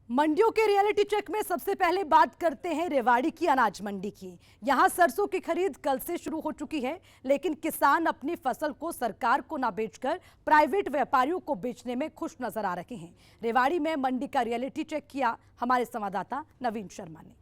मंडियों के reality check में सबसे पहले बात करते हैं रेवाड़ी की अनाज मंडी की। यहां सरसों की खरीद कल से शुरू हो चुकी है, लेकिन किसान अपनी फसल को सरकार को ना बेचकर प्राइवेट व्यापारियों को बेचने में खुश नजर आ रहे हैं। रेवाड़ी में मंडी का रियलिटी चेक किया हमारे संवाददाता नवीन शर्मा ने।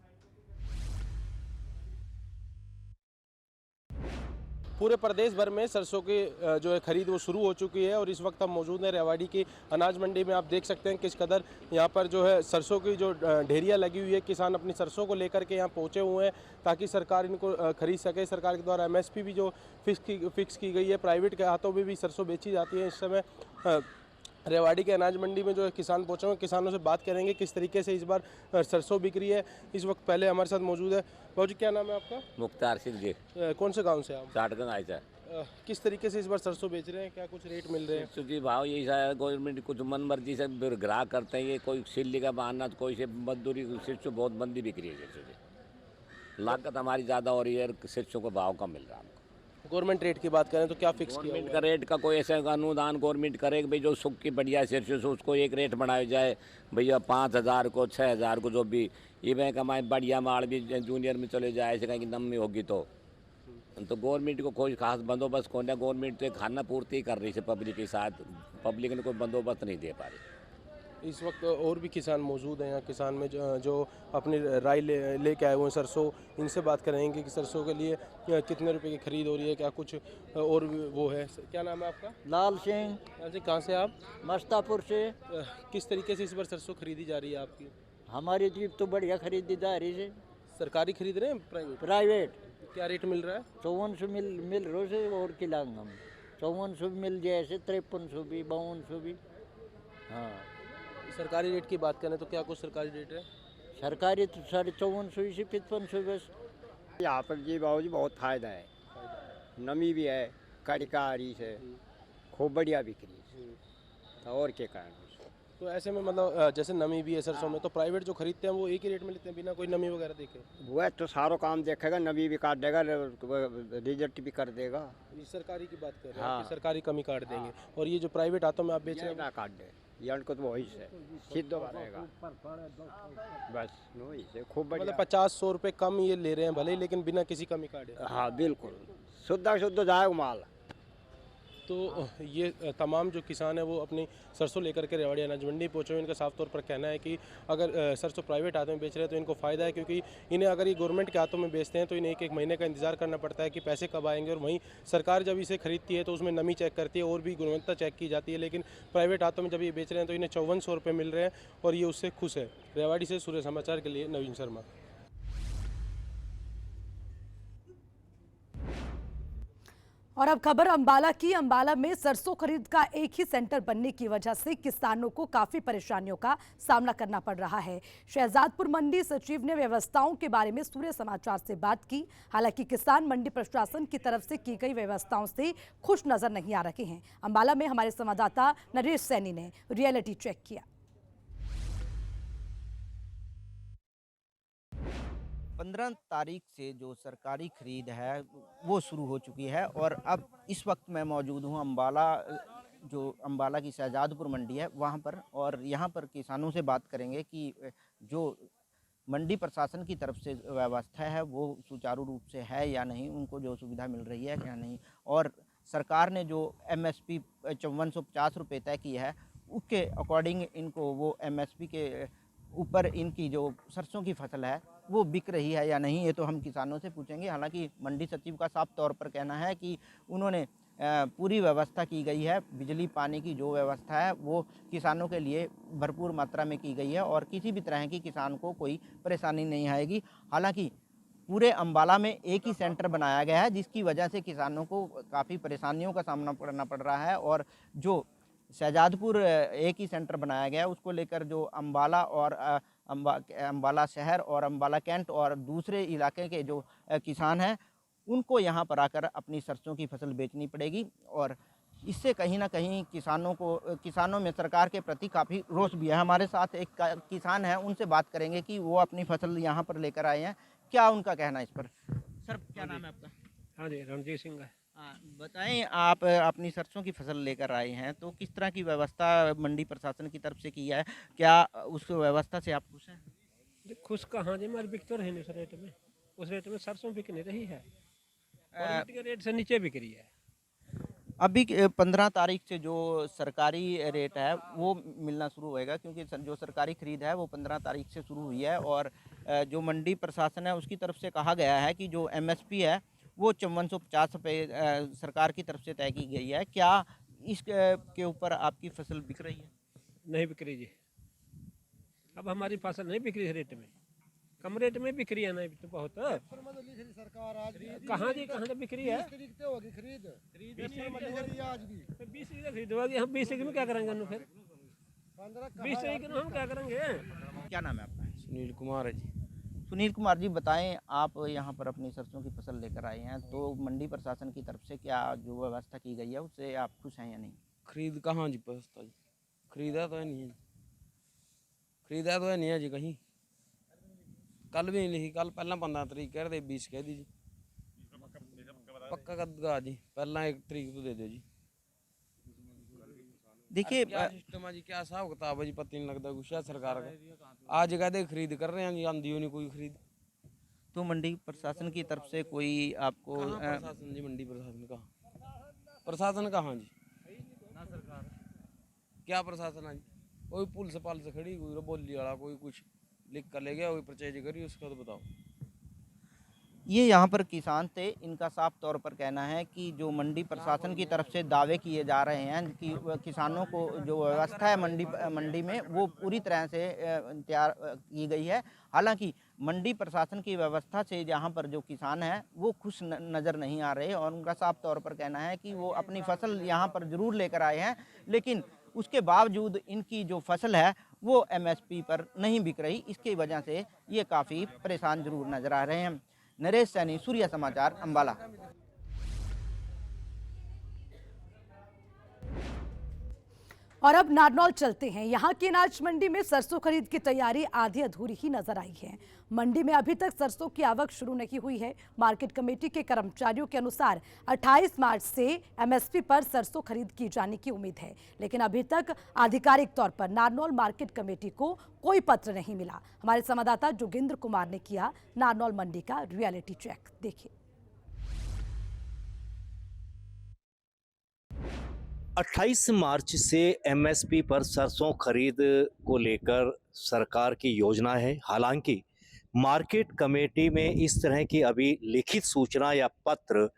पूरे प्रदेश भर में सरसों की जो है खरीद वो शुरू हो चुकी है और इस वक्त हम मौजूद हैं रेवाड़ी की अनाज मंडी में। आप देख सकते हैं किस कदर यहाँ पर जो है सरसों की जो ढेरियाँ लगी हुई है, किसान अपनी सरसों को लेकर के यहाँ पहुँचे हुए हैं ताकि सरकार इनको खरीद सके। सरकार के द्वारा एमएसपी भी जो फिक्स की गई है, प्राइवेट के हाथों में भी सरसों बेची जाती है। इस समय रेवाड़ी के अनाज मंडी में जो है किसान पहुंचे हुए, किसानों से बात करेंगे किस तरीके से इस बार सरसों बिक रही है। इस वक्त पहले हमारे साथ मौजूद है। बाबू जी, क्या नाम है आपका? मुख्तार सिंह जी। कौन से गांव से आप? चाटगंज आए थे। किस तरीके से इस बार सरसों बेच रहे हैं, क्या कुछ रेट मिल रहे हैं? क्योंकि भाव यही है, गवर्नमेंट कुछ मन मर्जी से ग्राहक करते हैं। ये कोई सिल्ली का बहाना, तो कोई से मजदूरी सिर्फ बहुत मंदी बिक रही है। लागत हमारी ज़्यादा हो रही है, सिर्फ को भाव कम मिल रहा है। गवर्नमेंट रेट की बात करें तो क्या फिक्स किया गवर्नमेंट हुआ का रेट का कोई ऐसा अनुदान गवर्नमेंट करे कि भाई जो सुख की बढ़िया सरसों से उसको एक रेट बढ़ाया जाए भैया, 5,000 को 6,000 को, जो भी ये बैंक हमारे बढ़िया माल भी जूनियर में चले जाए, ऐसे कहीं नमी होगी तो गवर्नमेंट को कोई खास बंदोबस्त कौन है। गवर्नमेंट तो खाना पूर्ति कर रही है पब्लिक के साथ, पब्लिक ने कोई बंदोबस्त नहीं दे पा रही। इस वक्त और भी किसान मौजूद हैं यहाँ। किसान में जो अपनी राय लेके आए हुए हैं सरसों, इनसे बात करेंगे कि सरसों के लिए कितने रुपए की खरीद हो रही है, क्या कुछ और वो है। क्या नाम है आपका? लाल सिंह। लाल सिंह, कहाँ से आप? मस्तापुर से। किस तरीके से इस बार सरसों खरीदी जा रही है आपकी? हमारी जीप तो बढ़िया खरीदी जा रही है। सरकारी खरीद रहे हैं प्राइवेट? प्राइवेट। क्या रेट मिल रहा है? 5400 मिल रहे से और खिलाएंगे हम। 5400 मिल जाए ऐसे, 5300 भी, 5200 भी। हाँ, सरकारी रेट की बात करें तो क्या कुछ सरकारी रेट है? सरकारी तो 5450 से 5500 बस। यहाँ पर जी बाबू जी बहुत फायदा है, नमी भी है, कड़का आ रही है, खूब बढ़िया बिक्री है। और क्या कारण? तो ऐसे में मतलब जैसे नमी भी है सरसों में, तो प्राइवेट जो खरीदते हैं वो एक ही रेट में लेते हैं बिना कोई नमी वगैरह देखे? वह तो सारो काम देखेगा, नमी भी काट देगा, रिजल्ट भी कर देगा। ये सरकारी की बात कर रहे हैं हाँ। कि सरकारी कमी काट देंगे। और ये जो प्राइवेट हाथों में आप बेच रहे ना हैं, काट दे, ये को तो वही से सिद्ध रहेगा बस, वही से खूब बढ़िया। मतलब 50-100 रुपये कम ये ले रहे हैं भले ही, लेकिन बिना किसी कमी काटे। हाँ बिल्कुल, शुद्ध जाएगा माल। तो ये तमाम जो किसान है वो अपनी सरसों लेकर के रेवाड़ी अनाज मंडी पहुँचे हुए। इनका साफ तौर पर कहना है कि अगर सरसों प्राइवेट हाथों में बेच रहे हैं तो इनको फ़ायदा है, क्योंकि इन्हें अगर ये गवर्नमेंट के हाथों में बेचते हैं तो इन्हें एक महीने का इंतजार करना पड़ता है कि पैसे कब आएंगे। और वहीं सरकार जब इसे खरीदती है तो उसमें नमी चेक करती है और भी गुणवत्ता चेक की जाती है। लेकिन प्राइवेट हाथों में जब ये बेच रहे हैं तो इन्हें 5400 रुपये मिल रहे हैं और ये उससे खुश है। रेवाड़ी से सूर्य समाचार के लिए नवीन शर्मा। और अब खबर अंबाला की। अंबाला में सरसों खरीद का एक ही सेंटर बनने की वजह से किसानों को काफी परेशानियों का सामना करना पड़ रहा है। शहजादपुर मंडी सचिव ने व्यवस्थाओं के बारे में सूर्य समाचार से बात की। हालांकि किसान मंडी प्रशासन की तरफ से की गई व्यवस्थाओं से खुश नजर नहीं आ रहे हैं। अंबाला में हमारे संवाददाता नरेश सैनी ने रियलिटी चेक किया। 15 तारीख से जो सरकारी खरीद है वो शुरू हो चुकी है और अब इस वक्त मैं मौजूद हूँ अंबाला, जो अंबाला की शहजादपुर मंडी है वहाँ पर। और यहाँ पर किसानों से बात करेंगे कि जो मंडी प्रशासन की तरफ से व्यवस्था है वो सुचारू रूप से है या नहीं, उनको जो सुविधा मिल रही है या नहीं, और सरकार ने जो MSP 5450 रुपये तय की है उसके अकॉर्डिंग इनको वो MSP के ऊपर इनकी जो सरसों की फसल है वो बिक रही है या नहीं, ये तो हम किसानों से पूछेंगे। हालांकि मंडी सचिव का साफ तौर पर कहना है कि उन्होंने पूरी व्यवस्था की गई है, बिजली पानी की जो व्यवस्था है वो किसानों के लिए भरपूर मात्रा में की गई है और किसी भी तरह की किसान को कोई परेशानी नहीं आएगी। हालांकि पूरे अंबाला में एक ही सेंटर बनाया गया है जिसकी वजह से किसानों को काफ़ी परेशानियों का सामना करना पड़ रहा है। और जो शहजादपुर एक ही सेंटर बनाया गया है उसको लेकर जो अंबाला और अंबाला शहर और अंबाला कैंट और दूसरे इलाके के जो किसान हैं उनको यहाँ पर आकर अपनी सरसों की फसल बेचनी पड़ेगी। और इससे कहीं ना कहीं किसानों में सरकार के प्रति काफ़ी रोष भी है। हमारे साथ एक किसान है, उनसे बात करेंगे कि वो अपनी फसल यहाँ पर लेकर आए हैं, क्या उनका कहना है इस पर। सर क्या नाम है आपका? हाँ जी, रणजीत सिंह है। बताएं, आप अपनी सरसों की फसल लेकर आए हैं तो किस तरह की व्यवस्था मंडी प्रशासन की तरफ से की है? क्या उस व्यवस्था से आप खुश हैं? जी खुश कहाँ जी, हमारी बिक तो रही नहीं उस रेट में। उस रेट में सरसों बिक नहीं रही है, गवर्नमेंट के रेट से नीचे बिक रही है। अभी 15 तारीख से जो सरकारी रेट है वो मिलना शुरू होएगा, क्योंकि जो सरकारी खरीद है वो 15 तारीख से शुरू हुई है। और जो मंडी प्रशासन है उसकी तरफ से कहा गया है कि जो एमएसपी है वो 5450 रुपये सरकार की तरफ से तय की गई है। क्या इस के ऊपर आपकी फसल बिक रही है? नहीं बिक रही जी, अब हमारी फसल नहीं बिक रही है रेट में, कम रेट में बिक रही है। नहीं तो बहुत कहाँ जी, कहाँ बिक रही है? 20 खरीद होगी, हम 20 में क्या करेंगे फिर? 20 तारीख हम क्या करेंगे? क्या नाम है आपका? सुनील कुमार है जी। सुनील कुमार जी, बताएं, आप यहाँ पर अपनी सरसों की फसल लेकर आए हैं तो मंडी प्रशासन की तरफ से क्या जो व्यवस्था की गई है उससे आप खुश हैं या नहीं? खरीद कहाँ जी पसता जी, खरीदा तो है नहीं है, खरीदा तो है नहीं है जी कहीं। कल भी नहीं लिखी, कल पहला 15 तारीख कह रहे 20 कह दी जी। पक्का कद जी, पहला 1 तारीख तो दे दो जी। देखिए, क्या सिस्टम है जी, क्या हिसाब किताब है जी, पता नहीं लगता कुछ है सरकार का। आज कहते खरीद कर रहे हैं जी, आंधी नहीं कोई खरीद। तो मंडी प्रशासन की तरफ से कोई आपको कहाँ प्रशासन जी, मंडी प्रशासन कहाँ, प्रशासन कहाँ जी, क्या प्रशासन है जी? कोई पुलिस पाल से खड़ी, कोई बोली वाला, कोई कुछ लिख कर ले गया, कोई परचेज करी, उसका तो बताओ। ये यहाँ पर किसान थे, इनका साफ तौर पर कहना है कि जो मंडी प्रशासन की तरफ से दावे किए जा रहे हैं कि किसानों को जो व्यवस्था है मंडी में वो पूरी तरह से तैयार की गई है। हालांकि मंडी प्रशासन की व्यवस्था से यहाँ पर जो किसान हैं वो खुश नज़र नहीं आ रहे और उनका साफ तौर पर कहना है कि वो अपनी फसल यहाँ पर ज़रूर लेकर आए हैं, लेकिन उसके बावजूद इनकी जो फसल है वो एमएसपी पर नहीं बिक रही। इसकी वजह से ये काफ़ी परेशान जरूर नज़र आ रहे हैं। नरेश सैनी, सूर्य समाचार, अंबाला। और अब नारनौल चलते हैं। यहाँ की अनाज मंडी में सरसों खरीद की तैयारी आधी अधूरी ही नजर आई है। मंडी में अभी तक सरसों की आवक शुरू नहीं हुई है। मार्केट कमेटी के कर्मचारियों के अनुसार 28 मार्च से एमएसपी पर सरसों खरीद की जाने की उम्मीद है, लेकिन अभी तक आधिकारिक तौर पर नारनौल मार्केट कमेटी को कोई पत्र नहीं मिला। हमारे संवाददाता जोगिंद्र कुमार ने किया नारनौल मंडी का रियलिटी चेक, देखिए। 28 मार्च से एमएसपी पर सरसों खरीद को लेकर सरकार की योजना है। हालांकि मार्केट कमेटी में इस तरह की अभी लिखित सूचना या पत्र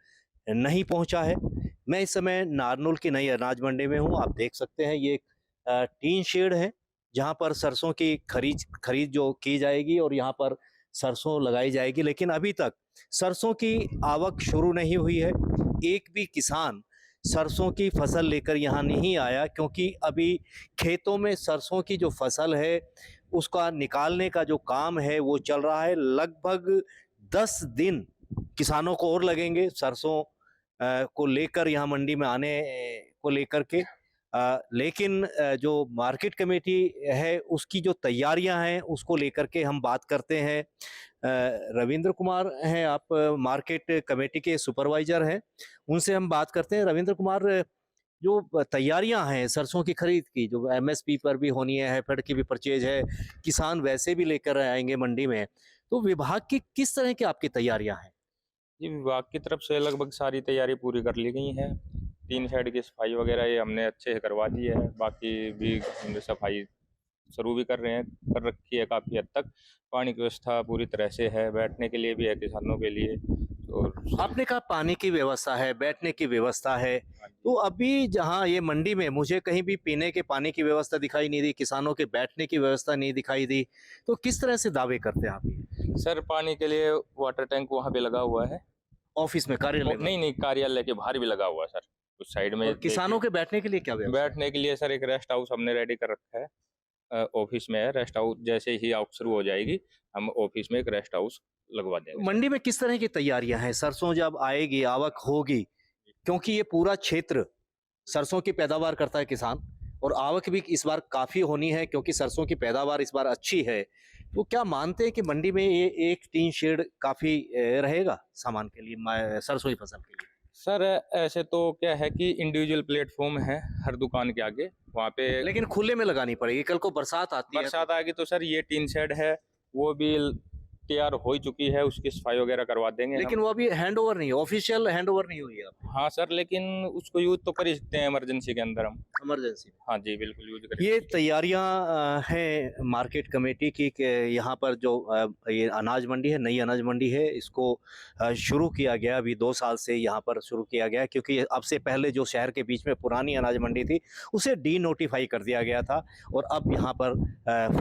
नहीं पहुंचा है। मैं इस समय नारनौल की नई अनाज मंडी में हूं। आप देख सकते हैं ये टीन शेड है जहां पर सरसों की खरीद जो की जाएगी और यहां पर सरसों लगाई जाएगी, लेकिन अभी तक सरसों की आवक शुरू नहीं हुई है। एक भी किसान सरसों की फसल लेकर यहाँ नहीं आया, क्योंकि अभी खेतों में सरसों की जो फसल है उसका निकालने का जो काम है वो चल रहा है। लगभग 10 दिन किसानों को और लगेंगे सरसों को लेकर यहाँ मंडी में आने को लेकर के। लेकिन जो मार्केट कमेटी है उसकी जो तैयारियां हैं उसको लेकर के हम बात करते हैं। रविंद्र कुमार हैं, आप मार्केट कमेटी के सुपरवाइजर हैं, उनसे हम बात करते हैं। रविंद्र कुमार, जो तैयारियां हैं सरसों की खरीद की, जो एमएसपी पर भी होनी है, हेफेड की भी परचेज है, किसान वैसे भी लेकर आएंगे मंडी में, तो विभाग की किस तरह की आपकी तैयारियां हैं? जी, विभाग की तरफ से लगभग सारी तैयारी पूरी कर ली गई है। 3 शेड की सफाई वगैरह ये हमने अच्छे से करवा दी है। बाकी भी हमने सफाई शुरू भी कर रखी है काफ़ी हद तक। पानी की व्यवस्था पूरी तरह से है, बैठने के लिए भी है किसानों के लिए। और आपने कहा पानी की व्यवस्था है, बैठने की व्यवस्था है, तो अभी जहां ये मंडी में मुझे कहीं भी पीने के पानी की व्यवस्था दिखाई नहीं दी, किसानों के बैठने की व्यवस्था नहीं दिखाई दी, तो किस तरह से दावे करते हैं आप ये? सर, पानी के लिए वाटर टैंक वहाँ पे लगा हुआ है, ऑफिस में, कार्यालय में? नहीं, कार्यालय के बाहर भी लगा हुआ है सर, उस साइड में। किसानों के बैठने के लिए क्या व्यवस्था? बैठने के लिए सर एक रेस्ट हाउस हमने रेडी कर रखा है, ऑफिस में है रेस्ट हाउस। जैसे ही आवक शुरू हो जाएगी हम ऑफिस में एक रेस्ट हाउस लगवा देंगे। मंडी में किस तरह की तैयारियां हैं? सरसों जब आएगी, आवक होगी, क्योंकि ये पूरा क्षेत्र सरसों की पैदावार करता है किसान, और आवक भी इस बार काफी होनी है क्योंकि सरसों की पैदावार इस बार अच्छी है। तो क्या मानते हैं कि मंडी में ये एक टीन शेड काफी रहेगा सामान के लिए, सरसों की फसल के लिए? सर ऐसे तो क्या है कि इंडिविजुअल प्लेटफॉर्म है हर दुकान के आगे, वहाँ पे लेकिन खुले में लगानी पड़ेगी, कल को बरसात आती है बरसात आ गई तो सर ये टीन शेड है वो भी तैयार हो चुकी है, उसकी सफाई वगैरह करवा देंगे लेकिन हम। वो अभी हैंड ओवर नहीं है, ऑफिशियल हैंड ओवर नहीं हुई है हाँ सर, लेकिन उसको यूज तो कर ही सकते हैं इमरजेंसी के अंदर हम। इमरजेंसी। हाँ जी बिल्कुल यूज कर। ये तैयारियां हैं मार्केट कमेटी की कि यहाँ पर जो ये अनाज मंडी है, नई अनाज मंडी है, इसको शुरू किया गया अभी 2 साल से यहाँ पर शुरू किया गया, क्योंकि अब से पहले जो शहर के बीच में पुरानी अनाज मंडी थी उसे डी नोटिफाई कर दिया गया था और अब यहाँ पर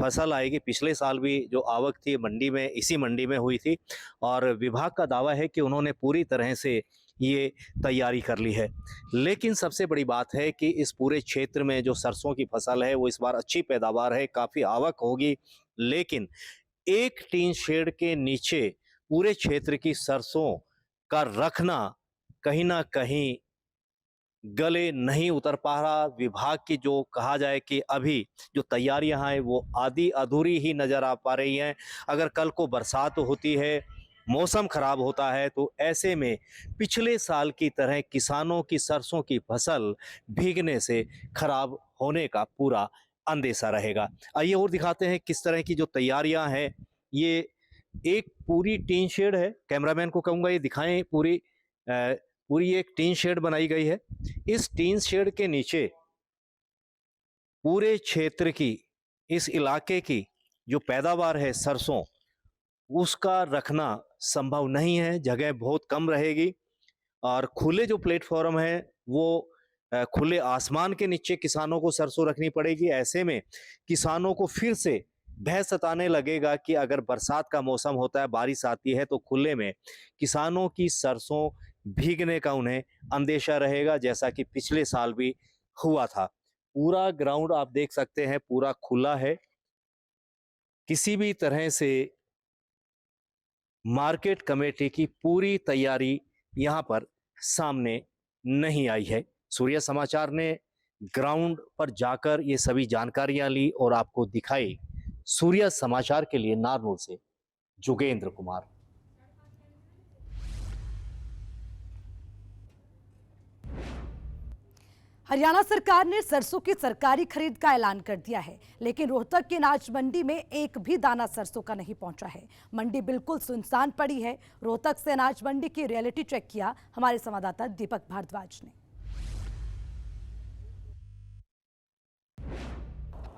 फसल आएगी। पिछले साल भी जो आवक थी मंडी में, इसी मंडी में हुई थी और विभाग का दावा है कि उन्होंने पूरी तरह से ये तैयारी कर ली है। लेकिन सबसे बड़ी बात है कि इस पूरे क्षेत्र में जो सरसों की फसल है वो इस बार अच्छी पैदावार है, काफ़ी आवक होगी, लेकिन एक टीन शेड के नीचे पूरे क्षेत्र की सरसों का रखना कहीं ना कहीं गले नहीं उतर पा रहा। विभाग की जो कहा जाए कि अभी जो तैयारियां हैं वो आधी अधूरी ही नज़र आ पा रही हैं। अगर कल को बरसात होती है, मौसम खराब होता है, तो ऐसे में पिछले साल की तरह किसानों की सरसों की फसल भीगने से खराब होने का पूरा अंदेशा रहेगा। आइए और दिखाते हैं किस तरह की जो तैयारियां हैं। ये एक पूरी टीन शेड है, कैमरामैन को कहूँगा ये दिखाएं, पूरी एक टीन शेड बनाई गई है। इस टीन शेड के नीचे पूरे क्षेत्र की, इस इलाके की जो पैदावार है सरसों, उसका रखना संभव नहीं है, जगह बहुत कम रहेगी और खुले जो प्लेटफॉर्म है वो खुले आसमान के नीचे किसानों को सरसों रखनी पड़ेगी। ऐसे में किसानों को फिर से भय सताने लगेगा कि अगर बरसात का मौसम होता है, बारिश आती है, तो खुले में किसानों की सरसों भीगने का उन्हें अंदेशा रहेगा, जैसा कि पिछले साल भी हुआ था। पूरा ग्राउंड आप देख सकते हैं पूरा खुला है, किसी भी तरह से मार्केट कमेटी की पूरी तैयारी यहां पर सामने नहीं आई है। सूर्य समाचार ने ग्राउंड पर जाकर ये सभी जानकारियां ली और आपको दिखाई। सूर्य समाचार के लिए नारनौल से जोगेंद्र कुमार। हरियाणा सरकार ने सरसों की सरकारी खरीद का ऐलान कर दिया है, लेकिन रोहतक की अनाज मंडी में एक भी दाना सरसों का नहीं पहुंचा है। मंडी बिल्कुल सुनसान पड़ी है। रोहतक से अनाज मंडी की रियलिटी चेक किया हमारे संवाददाता दीपक भारद्वाज ने।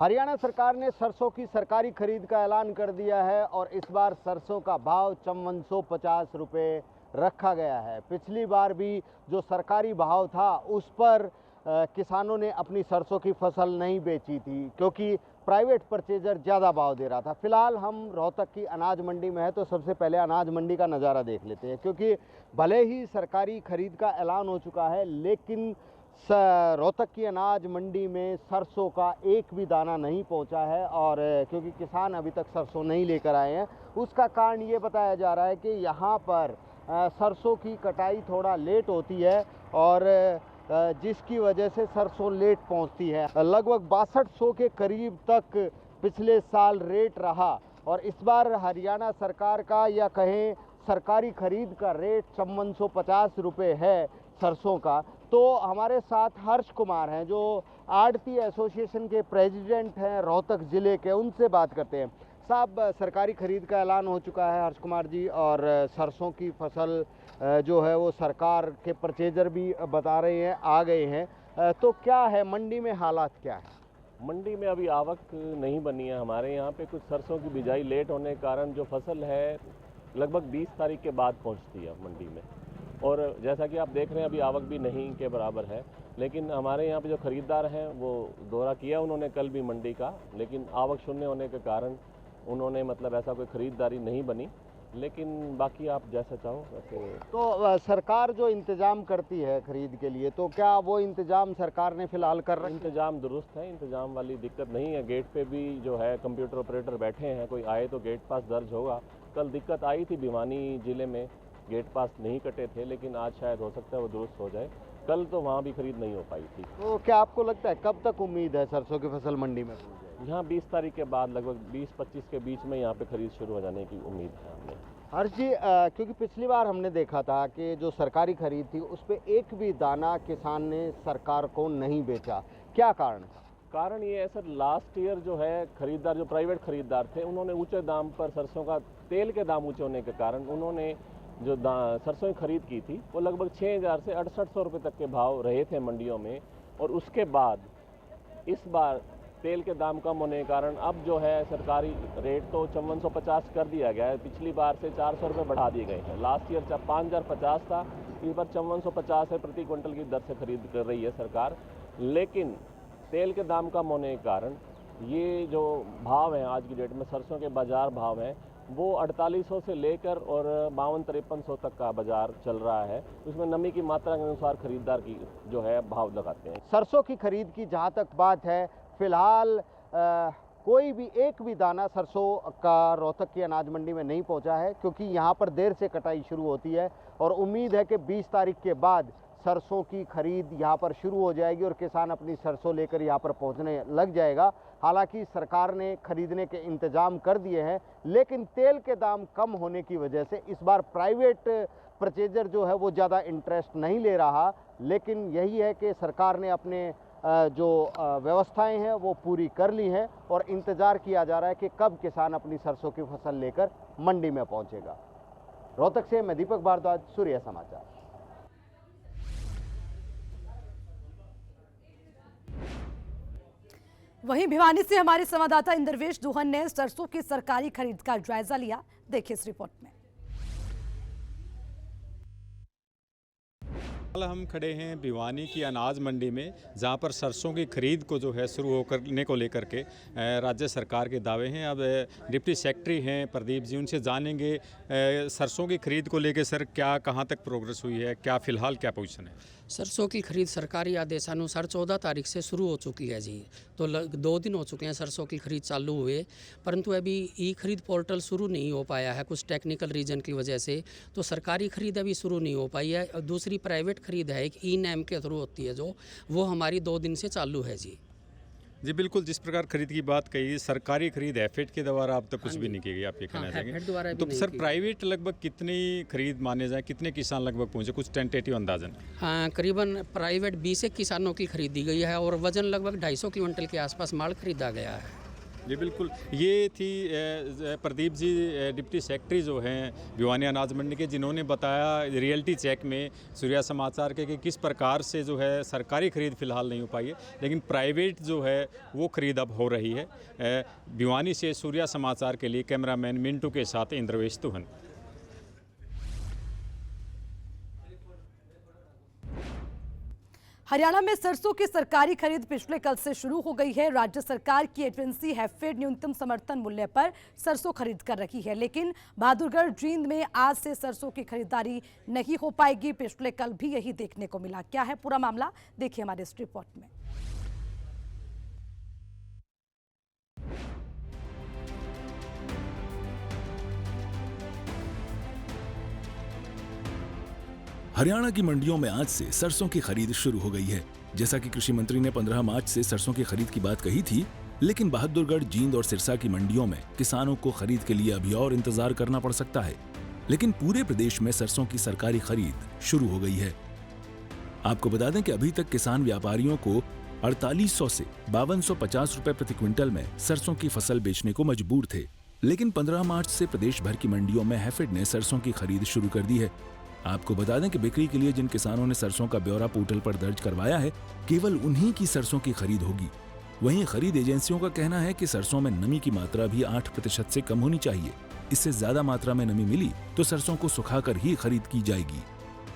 हरियाणा सरकार ने सरसों की सरकारी खरीद का ऐलान कर दिया है और इस बार सरसों का भाव 5450 रुपये रखा गया है। पिछली बार भी जो सरकारी भाव था उस पर किसानों ने अपनी सरसों की फसल नहीं बेची थी, क्योंकि प्राइवेट परचेजर ज़्यादा भाव दे रहा था। फिलहाल हम रोहतक की अनाज मंडी में है, तो सबसे पहले अनाज मंडी का नज़ारा देख लेते हैं, क्योंकि भले ही सरकारी खरीद का ऐलान हो चुका है, लेकिन रोहतक की अनाज मंडी में सरसों का एक भी दाना नहीं पहुंचा है। और क्योंकि किसान अभी तक सरसों नहीं लेकर आए हैं, उसका कारण ये बताया जा रहा है कि यहाँ पर सरसों की कटाई थोड़ा लेट होती है और जिसकी वजह से सरसों लेट पहुंचती है। लगभग 6200 के करीब तक पिछले साल रेट रहा और इस बार हरियाणा सरकार का या कहें सरकारी खरीद का रेट 5450 रुपये है सरसों का। तो हमारे साथ हर्ष कुमार हैं, जो आड़ती एसोसिएशन के प्रेसिडेंट हैं रोहतक ज़िले के, उनसे बात करते हैं। साहब, सरकारी खरीद का ऐलान हो चुका है हर्ष कुमार जी, और सरसों की फसल जो है वो सरकार के परचेजर भी बता रहे हैं आ गए हैं, तो क्या है मंडी में हालात क्या है? मंडी में अभी आवक नहीं बनी है। हमारे यहाँ पे कुछ सरसों की बिजाई लेट होने के कारण जो फसल है लगभग 20 तारीख के बाद पहुँचती है मंडी में, और जैसा कि आप देख रहे हैं अभी आवक भी नहीं के बराबर है। लेकिन हमारे यहाँ पे जो ख़रीदार हैं वो दौरा किया उन्होंने कल भी मंडी का, लेकिन आवक शून्य होने के कारण उन्होंने मतलब ऐसा कोई ख़रीदारी नहीं बनी। लेकिन बाकी आप जैसा चाहो वैसे। तो सरकार जो इंतज़ाम करती है खरीद के लिए, तो क्या वो इंतज़ाम सरकार ने फ़िलहाल कर रखा? इंतज़ाम दुरुस्त है, इंतज़ाम वाली दिक्कत नहीं है। गेट पे भी जो है कंप्यूटर ऑपरेटर बैठे हैं, कोई आए तो गेट पास दर्ज होगा। कल दिक्कत आई थी भिवानी ज़िले में, गेट पास नहीं कटे थे, लेकिन आज शायद हो सकता है वो दुरुस्त हो जाए। कल तो वहाँ भी खरीद नहीं हो पाई थी। तो क्या आपको लगता है कब तक उम्मीद है सरसों की फसल मंडी में पहुँच जाएगी? यहाँ 20 तारीख के बाद लगभग 20-25 के बीच में यहाँ पे खरीद शुरू हो जाने की उम्मीद है हमें। हर्ष जी, क्योंकि पिछली बार हमने देखा था कि जो सरकारी खरीद थी उस पर एक भी दाना किसान ने सरकार को नहीं बेचा, क्या कारण? कारण ये है सर, लास्ट ईयर जो है खरीदार, जो प्राइवेट खरीदार थे, उन्होंने ऊंचे दाम पर सरसों का तेल के दाम ऊंचे होने के कारण उन्होंने जो सरसों की खरीद की थी वो लगभग 6,000 से 6,800 रुपये तक के भाव रहे थे मंडियों में। और उसके बाद इस बार तेल के दाम कम होने के कारण अब जो है सरकारी रेट तो 5450 कर दिया गया है, पिछली बार से 400 रुपये बढ़ा दिए गए हैं। लास्ट ईयर 5,050 था, इस बार 5450 है प्रति क्विंटल की दर से खरीद कर रही है सरकार। लेकिन तेल के दाम कम होने के कारण ये जो भाव हैं आज की डेट में सरसों के बाज़ार भाव हैं वो 4800 से लेकर और 52-5300 तक का बाजार चल रहा है। उसमें नमी की मात्रा के अनुसार खरीदार की जो है भाव लगाते हैं। सरसों की खरीद की जहाँ तक बात है, फिलहाल कोई भी एक भी दाना सरसों का रोहतक की अनाज मंडी में नहीं पहुँचा है, क्योंकि यहाँ पर देर से कटाई शुरू होती है और उम्मीद है कि 20 तारीख के बाद सरसों की खरीद यहाँ पर शुरू हो जाएगी और किसान अपनी सरसों लेकर यहाँ पर पहुँचने लग जाएगा। हालांकि सरकार ने खरीदने के इंतजाम कर दिए हैं, लेकिन तेल के दाम कम होने की वजह से इस बार प्राइवेट परचेजर जो है वो ज़्यादा इंटरेस्ट नहीं ले रहा। लेकिन यही है कि सरकार ने अपने जो व्यवस्थाएं हैं वो पूरी कर ली हैं और इंतज़ार किया जा रहा है कि कब किसान अपनी सरसों की फसल लेकर मंडी में पहुँचेगा। रोहतक से मैं दीपक भारद्वाज, सूर्य समाचार। वहीं भिवानी से हमारे संवाददाता इंद्रवेश दुहन ने सरसों की सरकारी खरीद का जायजा लिया, देखिए इस रिपोर्ट में। हम खड़े हैं भिवानी की अनाज मंडी में, जहां पर सरसों की खरीद को जो है शुरू करने को लेकर के राज्य सरकार के दावे हैं। अब डिप्टी सेक्रेटरी हैं प्रदीप जी, उनसे जानेंगे सरसों की खरीद को लेकर सर क्या कहां तक प्रोग्रेस हुई है, क्या फिलहाल क्या पोजीशन है? सरसों की खरीद सरकारी आदेशानुसार 14 तारीख से शुरू हो चुकी है जी। तो 2 दिन हो चुके हैं सरसों की खरीद चालू हुए, परंतु अभी ई खरीद पोर्टल शुरू नहीं हो पाया है कुछ टेक्निकल रीजन की वजह से। तो सरकारी खरीद अभी शुरू नहीं हो पाई है। दूसरी प्राइवेट खरीद है, एक ई नैम के थ्रू होती है जो, वो हमारी 2 दिन से चालू है जी। जी बिल्कुल, जिस प्रकार खरीद की बात कही, सरकारी खरीद एफेड के द्वारा अब तक कुछ भी नहीं की गई, आप ये कहना चाहेंगे? तो सर प्राइवेट लगभग कितनी खरीद माने जाए, कितने किसान लगभग पहुंचे, कुछ टेंटेटिव अंदाजन? हाँ, करीबन प्राइवेट 20 किसानों की खरीदी गई है और वजन लगभग 250 क्विंटल के आसपास माल खरीदा गया है। जी बिल्कुल, ये थी प्रदीप जी डिप्टी सेक्रेटरी जो हैं भिवानी अनाज मंडी के, जिन्होंने बताया रियलिटी चेक में सूर्या समाचार के कि किस प्रकार से जो है सरकारी खरीद फिलहाल नहीं हो पाई है, लेकिन प्राइवेट जो है वो खरीद अब हो रही है। भिवानी से सूर्या समाचार के लिए कैमरामैन मिंटू के साथ इंद्रवेश तुहन। हरियाणा में सरसों की सरकारी खरीद पिछले कल से शुरू हो गई है। राज्य सरकार की एजेंसी हैफेड न्यूनतम समर्थन मूल्य पर सरसों खरीद कर रही है, लेकिन बहादुरगढ़ जींद में आज से सरसों की खरीदारी नहीं हो पाएगी। पिछले कल भी यही देखने को मिला। क्या है पूरा मामला, देखिए हमारे इस रिपोर्ट में। हरियाणा की मंडियों में आज से सरसों की खरीद शुरू हो गई है। जैसा कि कृषि मंत्री ने 15 मार्च से सरसों की खरीद की बात कही थी, लेकिन बहादुरगढ़, जींद और सिरसा की मंडियों में किसानों को खरीद के लिए अभी और इंतजार करना पड़ सकता है। लेकिन पूरे प्रदेश में सरसों की सरकारी खरीद शुरू हो गई है। आपको बता दें कि अभी तक किसान व्यापारियों को 4800 से 5250 रुपए प्रति क्विंटल में सरसों की फसल बेचने को मजबूर थे, लेकिन 15 मार्च से प्रदेश भर की मंडियों में हैफेड ने सरसों की खरीद शुरू कर दी है। आपको बता दें कि बिक्री के लिए जिन किसानों ने सरसों का ब्यौरा पोर्टल पर दर्ज करवाया है, केवल उन्हीं की सरसों की खरीद होगी। वहीं खरीद एजेंसियों का कहना है कि सरसों में नमी की मात्रा भी 8% से कम होनी चाहिए। इससे ज्यादा मात्रा में नमी मिली तो सरसों को सुखाकर ही खरीद की जाएगी।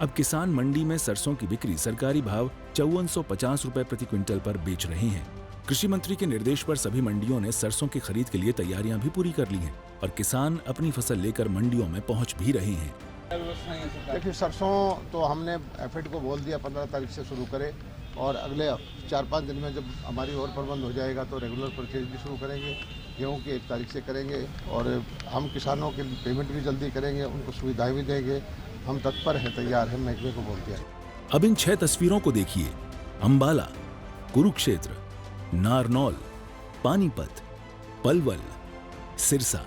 अब किसान मंडी में सरसों की बिक्री सरकारी भाव 5450 रुपए प्रति क्विंटल पर बेच रहे हैं। कृषि मंत्री के निर्देश पर सभी मंडियों ने सरसों की खरीद के लिए तैयारियां भी पूरी कर ली हैं और किसान अपनी फसल लेकर मंडियों में पहुंच भी रहे हैं। देखिए, सरसों तो हमने एफेड को बोल दिया 15 तारीख से शुरू करें और अगले 4-5 दिन में जब हमारी और प्रबंध हो जाएगा तो रेगुलर परचेज भी शुरू करेंगे। गेहूं की 1 तारीख से करेंगे और हम किसानों के पेमेंट भी जल्दी करेंगे, उनको सुविधाएं भी देंगे। हम तत्पर हैं, तैयार हैं, महकमे को बोल दिया। अब इन 6 तस्वीरों को देखिए। अंबाला, कुरुक्षेत्र, नारनौल, पानीपत, पलवल, सिरसा,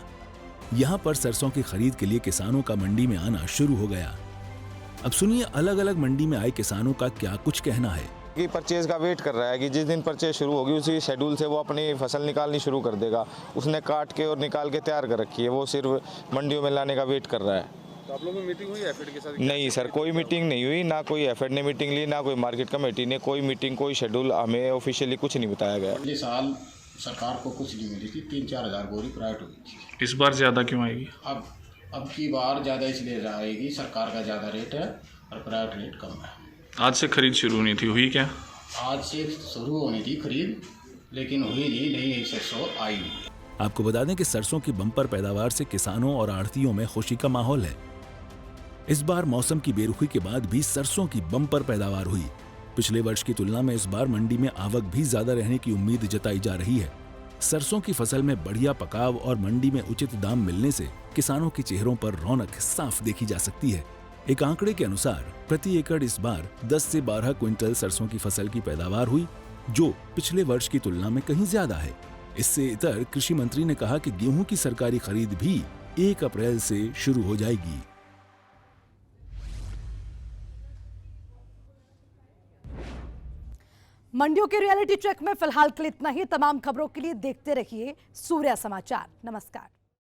यहाँ पर सरसों की खरीद के लिए किसानों का मंडी में आना शुरू हो गया। अब सुनिए अलग अलग मंडी में आए किसानों का क्या कुछ कहना है। कि परचेज का वेट कर रहा है कि जिस दिन परचेज शुरू होगी उसी शेड्यूल से वो अपनी फसल निकालनी शुरू कर देगा। उसने काट के और निकाल के तैयार कर रखी है, वो सिर्फ मंडियों में लाने का वेट कर रहा है। तो आप लोगों में मीटिंग हुई एफएड के साथ? नहीं सर, कोई मीटिंग नहीं हुई, ना कोई एफएड ने मीटिंग ली, ना कोई मार्केट कमेटी ने कोई मीटिंग, कोई शेड्यूल हमें ऑफिशियली कुछ नहीं बताया गया। पिछले साल सरकार को कुछ नहीं मिली थी, 3-4 हज़ार बोरी प्राइवेट हुई थी। इस बार ज़्यादा क्यों आएगी? अब की बार ज़्यादा इसलिए आएगी, सरकार का ज़्यादा रेट है और प्राइवेट रेट कम है। आज से खरीद शुरू होनी थी, हुई क्या? आज से शुरू होनी थी खरीद, लेकिन हुई नहीं, सरसों आई नहीं। आपको बता दें कि सरसों की बम्पर पैदावार से किसानों और आढ़तियों में खुशी का माहौल है। इस बार मौसम की बेरुखी के बाद भी सरसों की बम्पर पैदावार हुई। पिछले वर्ष की तुलना में इस बार मंडी में आवक भी ज्यादा रहने की उम्मीद जताई जा रही है। सरसों की फसल में बढ़िया पकाव और मंडी में उचित दाम मिलने से किसानों के चेहरों पर रौनक साफ देखी जा सकती है। एक आंकड़े के अनुसार प्रति एकड़ इस बार 10 से 12 क्विंटल सरसों की फसल की पैदावार हुई, जो पिछले वर्ष की तुलना में कहीं ज्यादा है। इससे इतर कृषि मंत्री ने कहा कि गेहूं की सरकारी खरीद भी 1 अप्रैल से शुरू हो जाएगी। मंडियों के रियलिटी चेक में फिलहाल के लिए इतना ही। तमाम खबरों के लिए देखते रहिए सूर्या समाचार। नमस्कार।